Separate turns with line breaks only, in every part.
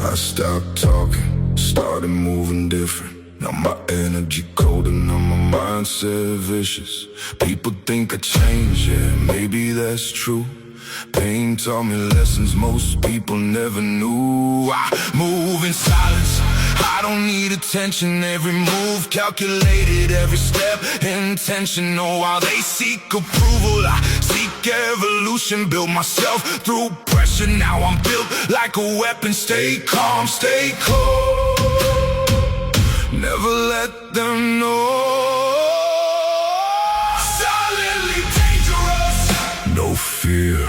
I stopped talking, started moving different. Now my energy cold and now my mindset vicious. People think I changed, yeah, maybe that's true. Pain taught me lessons most people never knew. I move in silence, I don't need attention. Every move calculated, every step intentional. While they seek approval, I seek evolution. Build myself through pressure, now I'm built like a weapon. Stay calm, stay cold, never let them know. Silently dangerous, no fear,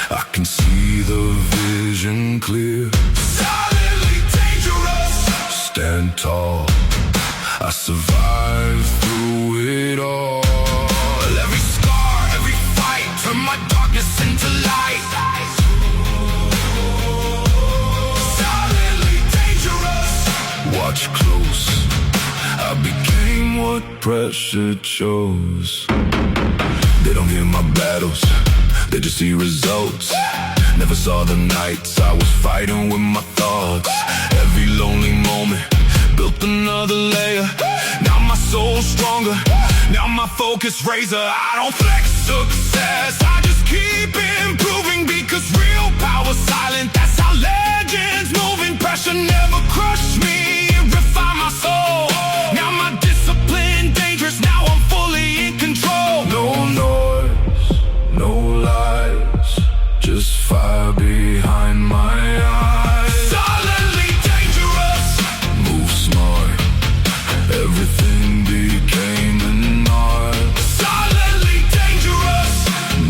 I can see the vision clear. Silently dangerous, stand tall, I survived through it all. Every scar, every fight, turn my darkness into light. Silently dangerous, watch close, I became what pressure chose. They don't hear my battles, they just see results. Never saw the nights I was fighting with my thoughts. Every lonely moment built another layer. Now my soul's stronger, now my focus razor. I don't flex success, I just keep improving. Because real power's silent, that's how legends moving. Pressure never crushed me, it refined my soul. Now my discipline dangerous, now I'm fully in control. No noise, no lies, just fire behind my eyes. Silently dangerous, move smart, everything became an art. Silently dangerous,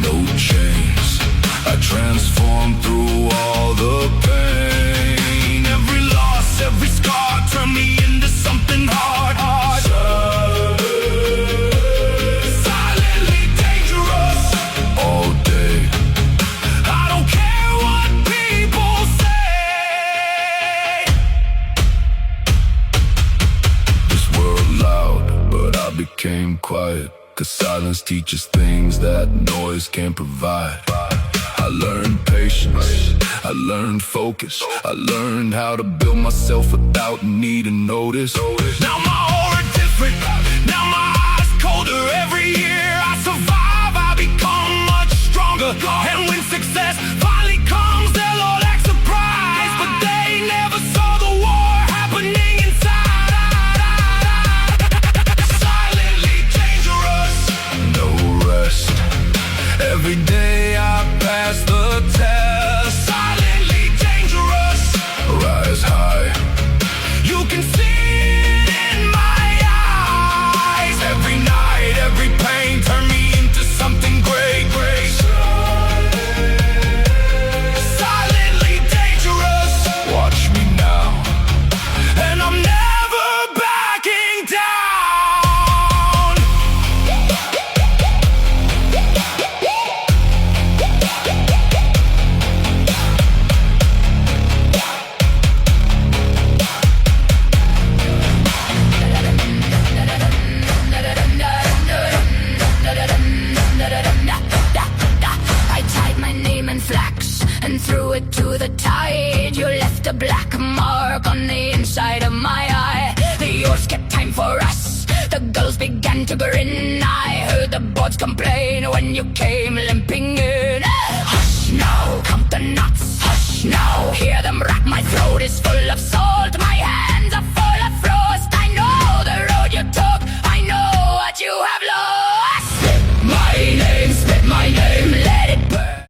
no chains, I transformed through all the pain. Every loss, every scar turned me into something hard. Silently dangerous, all day, I don't care what people say. This world loud, but I became quiet. 'Cause silence teaches things that noise can't provide. I learned patience, I learned focus, I learned how to build myself without needing notice. Now my aura different, now my eyes colder. Every year I survive, I become much stronger. And when success finally comes, they'll all act surprised. But they never saw the war happening inside. Silently dangerous, no rest, every day I pass the test. Silently dangerous, rise high, you can see it in my eyes. Every night, every pain turned me into something great. Silently dangerous, watch me now, and I'm never backing down. I tied my name in flax and threw it to the tide. You left a black mark on the inside of my eye. Yours kept time for us, the girls began to grin. I heard the boards complain when you came limping in. Hush now, count the knots, hush now, hear them rack, my throat is full of